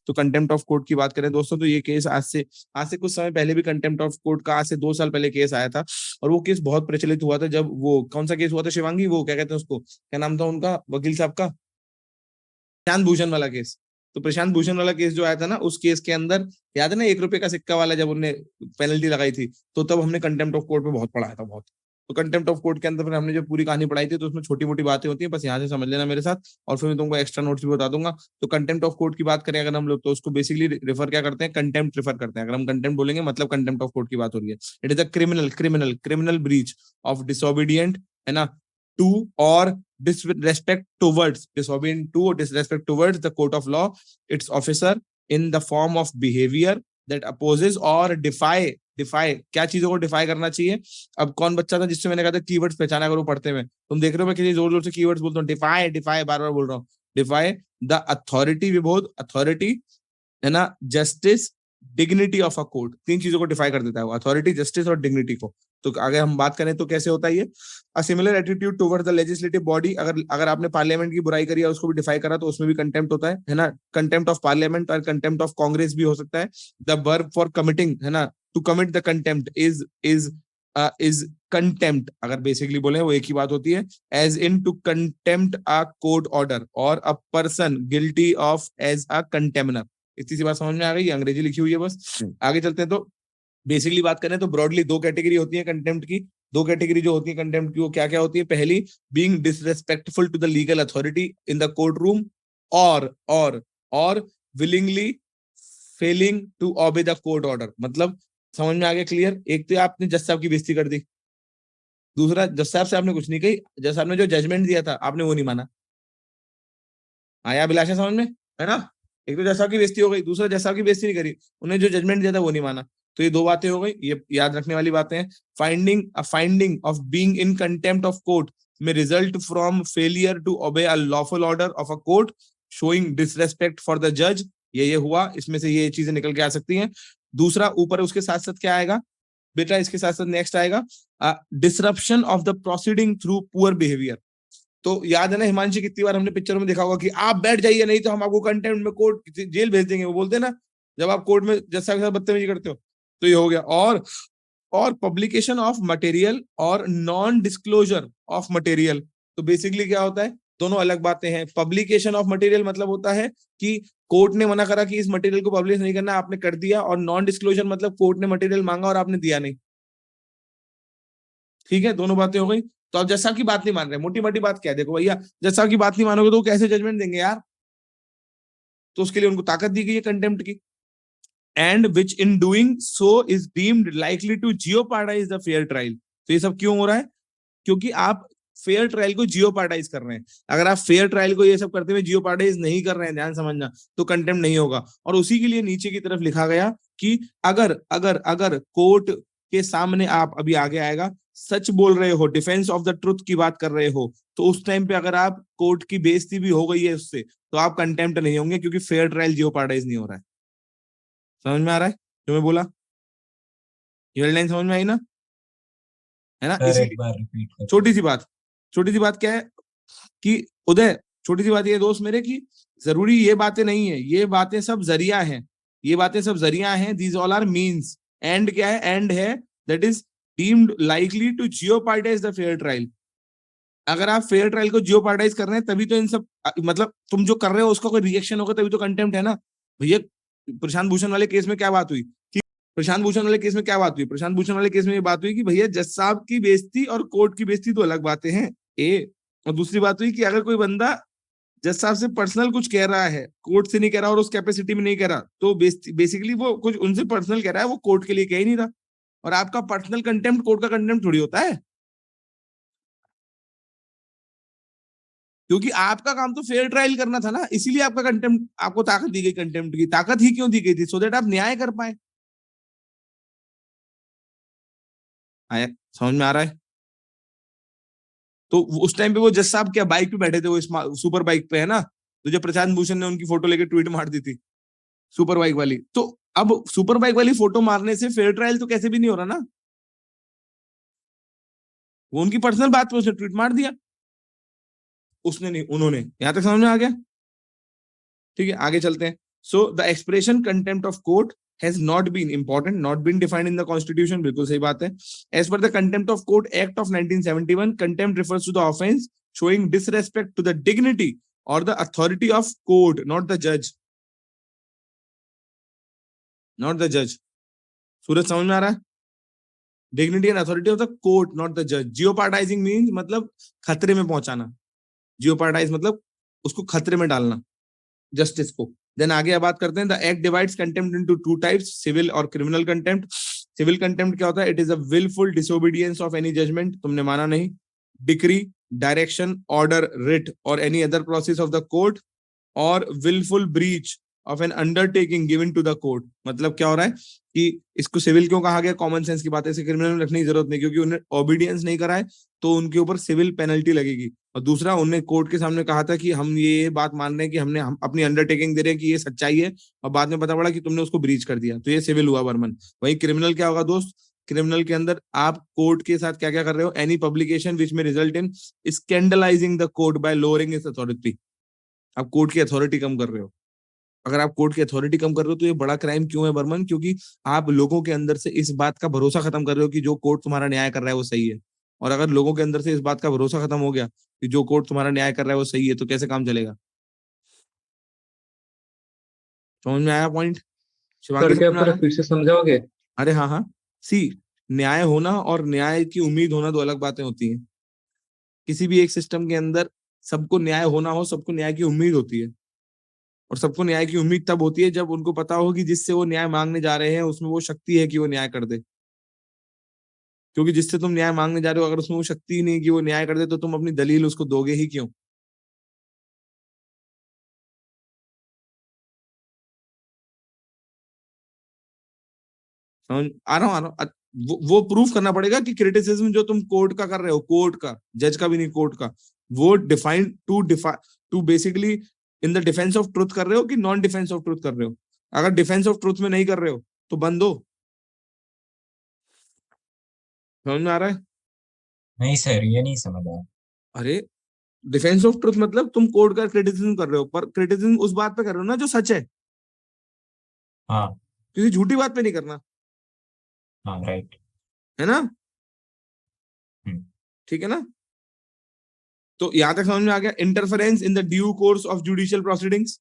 तो contempt of court की बात करें दोस्तों, तो ये केस आज से कुछ समय पहले भी कंटेम्प्ट ऑफ कोर्ट का, आज से 2 साल पहले केस आया था। और वो केस बहुत प्रचलित हुआ था जब वो, कौन सा केस हुआ था शिवांगी, वो क्या कहते हैं उसको, क्या नाम था उनका वकील साहब का, प्रशांत भूषण वाला केस। तो प्रशांत भूषण वाला केस जो आया था ना, उस केस के अंदर याद है ना, 1 रुपए का सिक्का वाला, जब उन्होंने पेनल्टी लगाई थी, तो तब हमने कंटेम्प्ट ऑफ कोर्ट पे बहुत पढ़ाया था बहुत। तो कंटेम्प्ट ऑफ कोर्ट के अंदर फिर हमने जो पूरी कहानी पढ़ाई थी, तो उसमें छोटी मोटी बातें होती हैं, बस यहाँ से समझ लेना मेरे साथ, और फिर मैं तुमको एक्स्ट्रा नोट्स भी बता दूंगा। तो कंटेम्प्ट ऑफ कोर्ट की बात करें अगर हम लोग, तो उसको बेसिकली रेफर क्या करते हैं, कंटेम्प्ट रेफर करते हैं। अगर हम कंटेम्प्ट बोलेंगे मतलब कंटेम्प्ट ऑफ कोर्ट की बात हो रही है। It is a criminal breach of disobedient, है ना, टू और disrespect towards, disobedient to or disrespect towards the court of law, its officer, in the form of behavior that opposes or defy क्या चीजों को डिफाई करना चाहिए। अब कौन बच्चा था जिससे मैंने कहा था कीवर्ड्स पहचाना करो पढ़ते में, तुम देख रहे हो मैं कितनी जोर जोर से कीवर्ड्स बोलता हूँ, डिफाई डिफाई बार बार बोल रहा हूँ, DeFi the authority, Vibodh authority, है ना, justice, dignity of a court, 3 चीजों को डिफाई कर देता है वो, अथॉरिटी, जस्टिस और डिग्निटी को। तो आगे हम बात करें तो कैसे होता है ये, a similar attitude towards the legislative body, अगर अगर आपने पार्लियामेंट की बुराई करी है उसको भी डिफाई करा, तो उसमें भी कंटेम्प्ट होता है ना, कंटेम्प्ट ऑफ पार्लियामेंट और कंटेम्प्ट ऑफ कांग्रेस भी हो सकता है। द वर्ब फॉर कमिटिंग, है ना, to commit the contempt is contempt, अगर बेसिकली बोले वो एक ही बात होती है, as in to contempt a court order और a person guilty of as a contemnor. इतनी सी बात समझ में आ गई, अंग्रेजी लिखी हुई है बस। आगे चलते हैं, तो बेसिकली बात करें तो ब्रॉडली 2 कैटेगरी होती है कंटेम्प्ट की। 2 कैटेगरी जो होती है कंटेम्प्ट की, वो क्या क्या होती है, पहली, being disrespectful to the legal authority in the court room, और willingly failing to obey the court order. मतलब समझ में आ गया क्लियर, एक तो आपने जज साहब की बेइज्जती कर दी, दूसरा जज साहब से आपने कुछ नहीं कही, जज साहब ने जो जजमेंट दिया था आपने वो नहीं माना। आया अभिलाषा समझ में, है ना। एक तो जज साहब की बेइज्जती हो गई, दूसरा जज साहब की बेइज्जती नहीं करी, उन्हें जो जजमेंट दिया था वो नहीं माना। तो ये 2 बातें हो गई, ये याद रखने वाली बातें हैं। Finding of being in contempt of court may result from failure to obey a lawful order of a court, showing disrespect for the जज, ये हुआ, इसमें से ये चीजें निकल के आ सकती हैं। दूसरा ऊपर उसके साथ साथ क्या आएगा बेटा, इसके साथ साथ नेक्स्ट आएगा disruption of the proceeding through poor behaviour. तो याद है ना हिमांशी, कितनी बार हमने पिक्चरों में देखा होगा कि आप बैठ जाइए नहीं तो हम आपको कंटेम्प्ट में कोर्ट जेल भेज देंगे, वो बोलते हैं ना जब आप कोर्ट में जज साहब के साथ बदतमीजी करते हो। तो ये हो गया। और पब्लिकेशन ऑफ मटेरियल और नॉन डिस्क्लोजर ऑफ मटेरियल। तो बेसिकली क्या होता है, दोनों अलग बातें हैं। पब्लिकेशन ऑफ मटेरियल मतलब होता है कि कोर्ट ने मना करा कि इस मटेरियल को पब्लिश नहीं करना, आपने कर दिया, और नॉन डिस्क्लोजर मतलब कोर्ट ने मटेरियल मांगा और आपने दिया नहीं। ठीक है, दोनों बातें हो गई। तो आप जज साहब की बात नहीं मान रहे, मोटी मोटी बात क्या है, देखो भैया, जज साहब की बात नहीं मानोगे तो वो कैसे जजमेंट देंगे यार। तो उसके लिए उनको ताकत दी गई है कंटेम्प्ट की। And which in doing so is deemed likely to jeopardize the fair trial. तो ये सब क्यों हो रहा है, क्योंकि आप फेयर ट्रायल को जियोपार्डाइज कर रहे हैं। अगर आप फेयर ट्रायल को ये सब करते हुए जियोपार्डाइज नहीं कर रहे हैं, ध्यान समझना, तो कंटेम्प्ट नहीं होगा। और उसी के लिए नीचे की तरफ लिखा गया कि अगर अगर अगर कोर्ट के सामने आप, अभी आगे आएगा, सच बोल रहे हो, डिफेंस ऑफ द ट्रुथ की बात कर रहे हो, तो उस टाइम पे अगर आप कोर्ट की बेइज्जती भी हो गई है उससे, तो आप कंटेम्प्ट नहीं होंगे, क्योंकि फेयर ट्रायल जियोपार्डाइज नहीं हो रहा है। समझ में आ रहा है जो मैं बोला, ये लाइन समझ में आई ना, है ना। सर एक इसीलिए बार रिपीट कर छोटी सी दीजिए। बात, छोटी सी बात क्या है कि उदय, छोटी सी बात ये दोस्त मेरे की, जरूरी ये बातें नहीं है, ये बातें सब जरिया हैं, ये बातें सब जरिया हैं, these all are means. And क्या है, एंड है that is deemed likely to jeopardize the fair trial. अगर आप फेयर ट्रायल को जियोपार्डाइज कर रहे हैं तभी तो इन सब, मतलब तुम जो कर रहे हो उसका कोई रिएक्शन होगा तभी तो कंटेम्प्ट है ना भैया। प्रशांत भूषण वाले केस में क्या बात हुई कि प्रशांत भूषण वाले केस में क्या बात हुई, प्रशांत भूषण वाले केस में ये बात हुई कि भैया जज साहब की बेइज्जती और कोर्ट की बेइज्जती तो अलग बातें हैं, ए। और दूसरी बात हुई कि अगर कोई बंदा जज साहब से पर्सनल कुछ कह रहा है, कोर्ट से नहीं कह रहा और उस कैपेसिटी में नहीं कह रहा, तो बेसिकली वो कुछ उनसे पर्सनल कह रहा है, वो कोर्ट के लिए कह ही नहीं रहा। और आपका पर्सनल कंटेम्प्ट कोर्ट का कंटेम्प्ट थोड़ी होता है, क्योंकि आपका काम तो फेयर ट्रायल करना था ना, इसीलिए आपका कंटेम्प्ट, आपको ताकत दी गई, कंटेम्प्ट की ताकत ही क्यों दी गई थी, सो दैट आप न्याय कर पाए। आया समझ में आ रहा है। तो उस टाइम पे वो जज साहब क्या बाइक पे बैठे थे, वो सुपर बाइक पे, है ना, तो जब प्रशांत भूषण ने उनकी फोटो लेके ट्वीट मार दी थी सुपर बाइक वाली, तो अब सुपर बाइक वाली फोटो मारने से फेयर ट्रायल तो कैसे भी नहीं हो रहा ना, वो उनकी पर्सनल बात पे उसने ट्वीट मार दिया। उसने नहीं, उन्होंने। यहां तक समझ में आ गया? ठीक है, आगे चलते हैं। So the expression contempt of court has not been important, not been defined in the constitution, बिल्कुल सही बात है। As per the contempt of court act of 1971, contempt refers to the offence showing disrespect to the dignity or the authority of court, not the judge, not the judge. सूरज समझ में आ रहा है? Dignity and authority of the court, not the जज। जियोपार्टाइजिंग means मतलब खतरे में पहुंचाना, जियोपार्टाइज मतलब उसको खतरे में डालना, जस्टिस को। देन आगे अब बात करते हैं, the act divides contempt into two types, civil और क्रिमिनल कंटेम्प्ट। सिविल कंटेम्प्ट क्या होता है? It is a wilful disobedience of any judgment, तुमने माना नहीं, डिक्री, डायरेक्शन, ऑर्डर, रिट और any other process of the court, और wilful breach of an undertaking given to the court. मतलब क्या हो रहा है कि इसको सिविल क्यों कहा गया? कॉमन सेंस की बात है, इसे क्रिमिनल में रखने की जरूरत नहीं, क्योंकि उन्हें ओबीडियंस नहीं कराए तो उनके ऊपर सिविल पेनल्टी लगेगी। और दूसरा, उन्हें कोर्ट के सामने कहा था कि हम ये बात मान रहे हैं कि हम अपनी अंडरटेकिंग दे रहे हैं कि ये सच्चाई है, और बाद में पता पड़ा कि तुमने उसको ब्रीच कर दिया, तो ये सिविल हुआ बर्मन। वही क्रिमिनल क्या होगा दोस्त? क्रिमिनल के अंदर आप कोर्ट के साथ क्या क्या कर रहे हो? Any publication which may result in scandalising the court by lowering its authority. आप कोर्ट की अथॉरिटी कम कर रहे हो। अगर आप कोर्ट की अथॉरिटी कम कर रहे हो तो ये बड़ा क्राइम क्यों है बर्मन? क्योंकि आप लोगों के अंदर से इस बात का भरोसा खत्म कर रहे हो कि जो कोर्ट तुम्हारा न्याय कर रहा है वो सही है। और अगर लोगों के अंदर से इस बात का भरोसा खत्म हो गया कि जो कोर्ट तुम्हारा न्याय कर रहा है वो सही है, तो कैसे काम चलेगा? समझ में आया पॉइंट? शिवांगी सर क्या समझ में आ पूरा रहा है? फिर से समझाओगे? अरे हाँ हाँ। सी, न्याय होना और न्याय की उम्मीद होना दो अलग बातें होती हैं। किसी भी एक सिस्टम के अंदर सबको न्याय होना हो, सबको न्याय की उम्मीद होती है। और सबको न्याय की उम्मीद तब होती है जब उनको पता हो कि जिससे वो न्याय मांगने जा रहे हैं उसमें वो शक्ति है कि वो न्याय कर दे। क्योंकि जिससे तुम न्याय मांगने जा रहे हो, अगर उसमें वो शक्ति ही नहीं कि वो न्याय कर दे, तो तुम अपनी दलील उसको दोगे ही क्यों? समझ आ रहा हूँ, आ रहा हूँ। वो प्रूफ करना पड़ेगा कि क्रिटिसिज्म जो तुम कोर्ट का कर रहे हो, कोर्ट का, जज का भी नहीं, कोर्ट का, वो to basically in the defence of truth कर रहे हो कि नॉन डिफेंस ऑफ ट्रुथ कर रहे हो। अगर डिफेंस ऑफ ट्रुथ में नहीं कर रहे हो तो बंद हो। समझ में आ रहा है? नहीं सर, ये नहीं समझ आया। अरे, डिफेंस ऑफ ट्रुथ मतलब तुम कोर्ट का क्रिटिसिज्म कर रहे हो, पर क्रिटिसिज्म उस बात पे कर रहे हो ना जो सच है, हाँ किसी झूठी बात पे नहीं करना, हाँ, राइट। है ना? हम्म। ठीक है ना? तो यहां तक समझ में आ गया? Interference in the due course of judicial proceedings,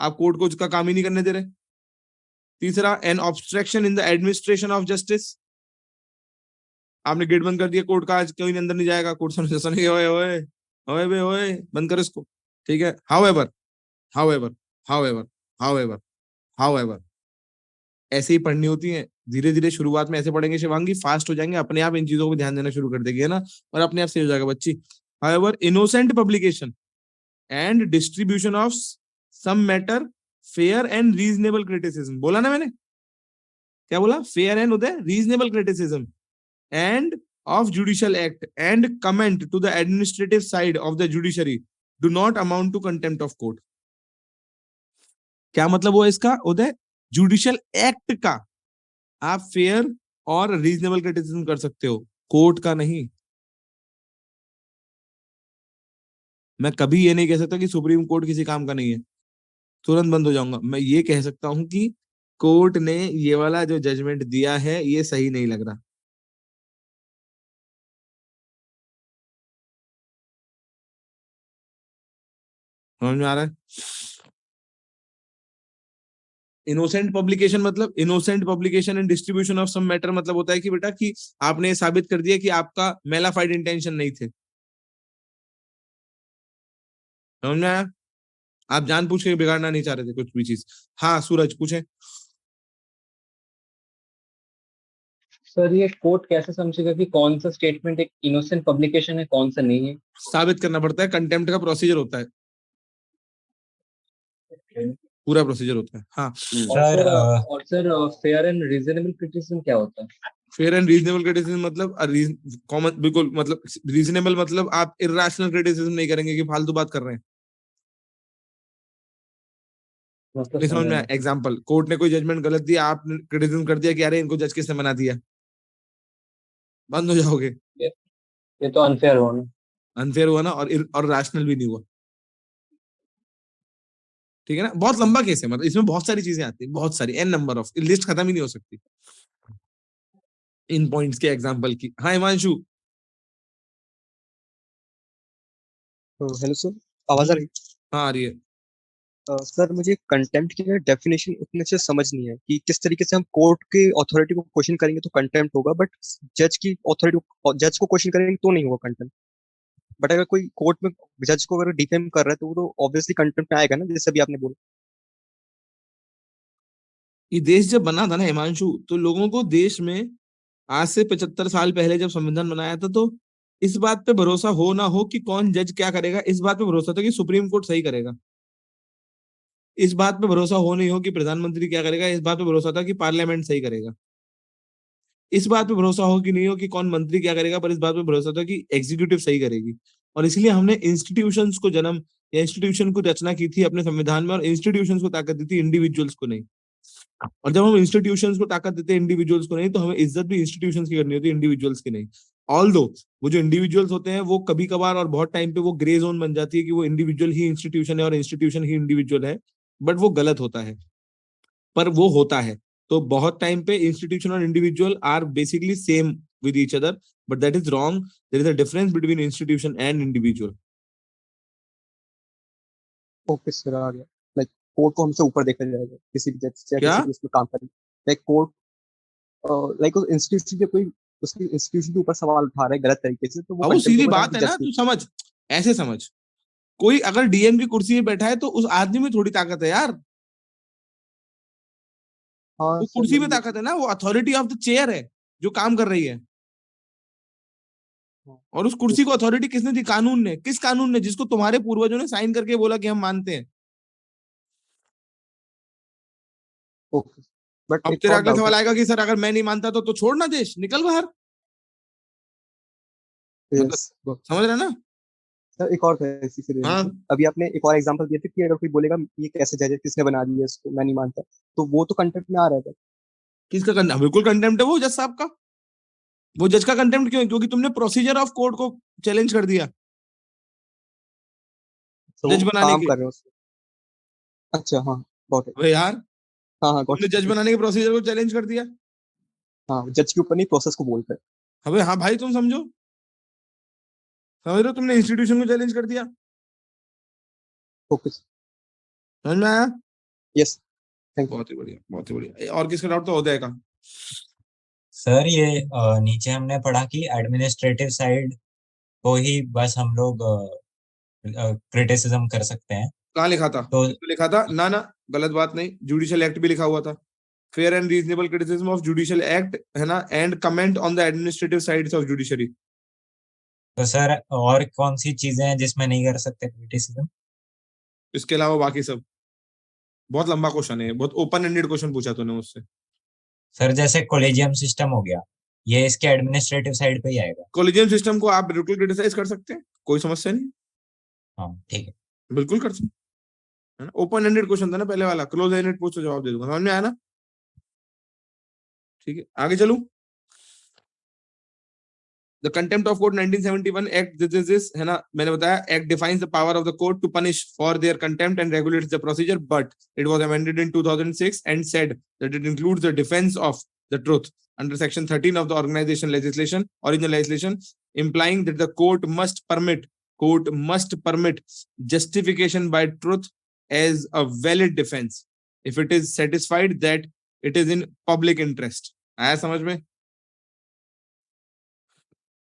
आप कोर्ट को उसका काम ही नहीं करने दे रहे। तीसरा, an obstruction in the administration of justice, आपने गेट बंद कर दिया कोर्ट का, आज कोई अंदर नहीं जाएगा, कोर्ट सुने सुने, ओए ओए ओए बे ओए, बंद कर इसको। ठीक है। However however however however however ऐसे ही पढ़नी होती है। धीरे धीरे शुरुआत में ऐसे पढ़ेंगे शिवांगी, फास्ट हो जाएंगे, अपने आप इन चीजों को ध्यान देना शुरू कर देगी, है ना? और अपने आप सही हो जाएगा बच्ची। However, innocent publication and distribution of some matter, fair and reasonable criticism, बोला ना मैंने? क्या बोला? फेयर एंड उदय reasonable criticism and of judicial act and comment to the administrative side of the judiciary do not amount to contempt of court। क्या मतलब हुआ इसका उदय? जुडिशियल एक्ट का आप फेयर और रीजनेबल क्रिटिसिज्म कर सकते हो, कोर्ट का नहीं। मैं कभी ये नहीं कह सकता कि सुप्रीम कोर्ट किसी काम का नहीं है, तुरंत बंद हो जाऊंगा। मैं ये कह सकता हूं कि कोर्ट ने ये वाला जो जजमेंट दिया है ये सही नहीं लग रहा। समझ में आ रहा है? इनोसेंट पब्लिकेशन मतलब, innocent publication and distribution of some matter मतलब होता है कि बेटा कि आपने साबित कर दिया कि आपका मेलाफाइड इंटेंशन नहीं थे। समझ में आया? आप जानबूझ के बिगाड़ना नहीं चाह रहे थे कुछ भी चीज। हाँ सूरज पूछे। सर ये कोर्ट कैसे समझेगा कि कौन सा स्टेटमेंट एक इनोसेंट पब्लिकेशन है, कौन सा नहीं है? साबित करना पड़ता है, कंटेम्प्ट का प्रोसीजर होता है, पूरा प्रोसीजर होता है। हाँ। और सर सर और sir fair and reasonable criticism क्या होता है? फेयर एंड रीजनेबल क्रिटिसिज्म मतलब कॉमन, बिल्कुल, मतलब रीजनेबल मतलब आप इरेशनल क्रिटिसिज्म नहीं करेंगे कि फालतू बात कर रहे हैं। मतलब नहीं समझ समझा में आया? नहीं। एग्जाम्पल, कोर्ट ने कोई जजमेंट गलत दिया, आपने क्रिटिसिज्म कर दिया कि अरे इनको जज किसने बना दिया, बंद हो जाओगे। ये, ये तो अनफेयर हुआ ना। अनफेयर हुआ ना, और रैशनल भी नहीं हुआ। ठीक है ना, बहुत लंबा केस है, मतलब इसमें बहुत सारी चीजें आती है, बहुत सारी, एन नंबर ऑफ, लिस्ट खत्म ही नहीं हो सकती इन पॉइंट्स के एग्जांपल की। हाँ हिमांशु। हेलो सर, आवाज आ रही हाँ आ रही है। सर मुझे कंटेम्प्ट की डेफिनेशन उतने से समझ नहीं है कि किस तरीके से हम कोर्ट के अथॉरिटी को क्वेश्चन करेंगे तो कंटेम्प्ट होगा, बट जज की अथॉरिटी, जज को क्वेश्चन करेंगे तो नहीं होगा कंटेम्प्ट। बट अगर कोई कोर्ट में जज को अगर डिफेम कर रहा है तो वो तो ऑब्वियसली कंटेम्प्ट में आएगा ना, जैसे अभी आपने बोला। ये देश जब बना था ना हिमांशु, तो लोगों को देश में आज से 75 साल पहले जब संविधान बनाया था, तो इस बात पे भरोसा हो ना हो कि कौन जज क्या करेगा, इस बात पे भरोसा था कि सुप्रीम कोर्ट सही करेगा। इस बात पे भरोसा हो नहीं हो कि प्रधानमंत्री क्या करेगा, इस बात पे भरोसा था कि पार्लियामेंट सही करेगा। इस बात पे भरोसा हो कि नहीं हो कि कौन मंत्री क्या करेगा, पर इस बात पे भरोसा था कि एग्जीक्यूटिव सही करेगी। और इसलिए हमने इंस्टीट्यूशंस को जन्म, या इंस्टीट्यूशन को रचना की थी अपने संविधान में, और इंस्टीट्यूशंस को ताकत दी थी, इंडिविजुअल्स को नहीं। और जब हम इंस्टीट्यूशंस को ताकत देते हैं, इंडिविजुअल्स को नहीं, तो हमें इज्जत भी इंस्टीट्यूशंस की करनी होती है, इंडिविजुअल्स की नहीं। ऑल दो वो जो इंडिविजुअल्स होते हैं वो कभी कभार और बहुत टाइम पे वो ग्रे जोन बन जाती है कि वो इंडिविजुअल ही इंस्टीट्यूशन है और इंस्टीट्यूशन ही इंडिविजुअल है, बट वो गलत होता है, पर वो होता है। तो बहुत टाइम पे इंस्टीट्यूशन और individual are basically same with each other, but that is wrong. There is a difference between institution and individual. Okay sir, आ गया। लाइक कोर्ट को हमसे ऊपर देखा जाएगा किसी भी जज या क्या? किसी भी उसमें काम करें। लाइक कोर्ट, लाइक उस इंस्टीट्यूशन के कोई उसकी इंस्टीट्यूशन के ऊपर सवाल उठा रहा है गलत तरीके से, तो वो अब वो कंटेम्प्ट सीधी होगा ना बात है कि ना, जज की। तू समझ, ऐसे समझ, कोई अगर डीएम की कुर्सी पे बैठा है तो उस आदमी में थोड़ी ताकत है यार, हाँ वो सर, कुर्सी में मतलब ताकत है ना, वो अथॉरिटी ऑफ द चेयर है जो काम कर रही है। हाँ, और उस कुर्सी को yes, अथॉरिटी किसने दी? कानून ने। किस कानून ने? जिसको तुम्हारे पूर्वजों ने साइन करके बोला कि हम मानते हैं। ओके। बट अब एक तेरा और अगला डाउट है। सवाल आएगा कि सर अगर मैं नहीं मानता तो छोड़ना देश, निकल बाहर। मतलब यस समझ रहे हैं ना? सर, एक और था इसी से हाँ, रिलेटेड। अभी आपने एक और एग्जांपल दिया था कि अगर कोई बोलेगा ये कैसे जज है, किसने बना दिया इसको, मैं नहीं मानता, तो वो तो कंटेंट में आ रहा है। किसका कंटेम्प्ट? बिल्कुल कंटेम्प्ट है वो जज साहब का। वो जज का कंटेम्प्ट क्यों है? क्योंकि तुमने प्रोसीजर ऑफ कोर्ट को चैलेंज कर दिया तो वो जज बनाने काम के। कर रहे हो उसमें। अच्छा, हाँ, गॉट इट। अबे यार, हाँ हाँ, गॉट तुमने जज इट। बनाने के प्रोसीजर को चैलेंज कर दिया। हाँ, जज के ऊपर नहीं, प्रोसेस को बोल रहे अबे हाँ भाई, तुम समझो, समझ रहे हो, तुमने इंस्टीट्यूशन को चैलेंज कर दिया। फोकस। समझ में आया? Yes, thank you. बहुत ही बढ़िया, बहुत ही बढ़िया। और किसका डाउट तो उदय का। सर ये नीचे हमने पढ़ा कि एडमिनिस्ट्रेटिव साइड को ही बस हम लोग क्रिटिसिज्म कर सकते हैं। कहाँ लिखा था? तो तो लिखा था ना ना, गलत बात नहीं, जुडिशियल एक्ट भी लिखा हुआ था। Fair and reasonable criticism of judicial act, है ना, and comment on the administrative sides of judiciary. Sir और कौन सी चीजें हैं जिसमें नहीं कर सकते क्रिटिसिज्म? इसके अलावा बाकी सब। बहुत लंबा क्वेश्चन है, बहुत ओपन एंडेड क्वेश्चन पूछा तूने मुझसे। सर जैसे कॉलेजियम सिस्टम हो गया, ये इसके एडमिनिस्ट्रेटिव साइड पे ही आएगा। कॉलेजियम सिस्टम को आप बिल्कुल क्रिटिसाइज कर सकते हैं, कोई समस्या नहीं, हाँ ठीक है। बिल्कुल कर सकते हैं ना। ओपन एंडेड क्वेश्चन था ना पहले वाला, क्लोज एंडेड पूछ तो जवाब दे दूंगा। समझ में आया ना? ठीक है, आगे चलूं। The Contempt of Court 1971 Act, this है ना, मैंने बताया, Act defines the power of the court to punish for their contempt and regulates the procedure, but it was amended in 2006 and said that it includes the defense of the truth under section 13 of the organization legislation, original legislation, implying that the court must permit justification by truth as a valid defense if it is satisfied that it is in public interest. आया समझ में?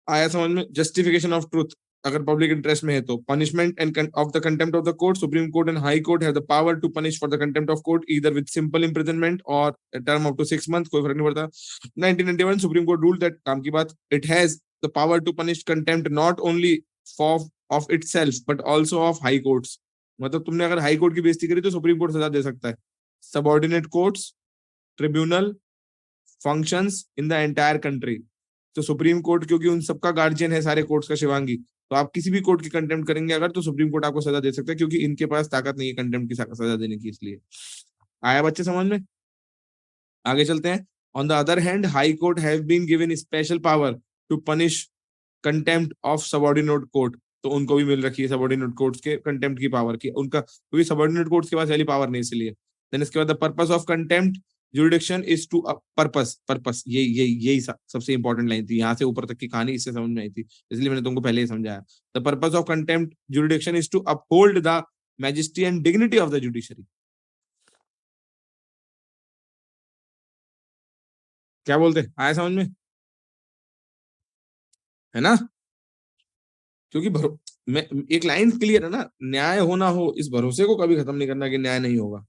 आया समझ में? Justification of truth अगर public interest में है तो। Punishment and of the contempt of the court, supreme court and high court have the power to punish for the contempt of court either with simple imprisonment और term up to 6 month, कोई फर्क नहीं पड़ता। 1991 supreme court rule that, काम की बात, it has the power to punish contempt not only for of itself but also of high courts. मतलब तुमने अगर हाई कोर्ट की बेइज्जती करी तो सुप्रीम कोर्ट सजा दे सकता है। Subordinate courts, tribunal, functions in the entire country. तो सुप्रीम कोर्ट क्योंकि उन सबका गार्जियन है सारे कोर्ट्स का शिवांगी, तो आप किसी भी कोर्ट की कंटेम्प्ट करेंगे अगर, तो सुप्रीम कोर्ट आपको सजा दे सकता है, क्योंकि इनके पास ताकत नहीं है कंटेम्प्ट की सजा देने की। इसलिए आया बच्चे समझ में? आगे चलते हैं। On the other hand, high court have been given special power to punish contempt of subordinate court तो उनको भी मिल रखी है सबऑर्डिनेट कोर्ट्स के कंटेम्प्ट की पावर की, उनका, क्योंकि सबऑर्डिनेट कोर्ट्स के पास वाली पावर नहीं, इसलिए। देन इसके बाद the purpose of contempt jurisdiction is to purpose यही सबसे इंपॉर्टेंट लाइन थी, यहाँ से ऊपर तक की कहानी इससे समझ में आई थी, इसलिए मैंने तुमको पहले ही समझाया। The purpose of contempt jurisdiction is to uphold the majesty and dignity of the judiciary. क्या बोलते, आया समझ में, है ना? क्योंकि मैं एक लाइन क्लियर है ना, न्याय होना हो, इस भरोसे को कभी खत्म नहीं करना कि न्याय नहीं होगा।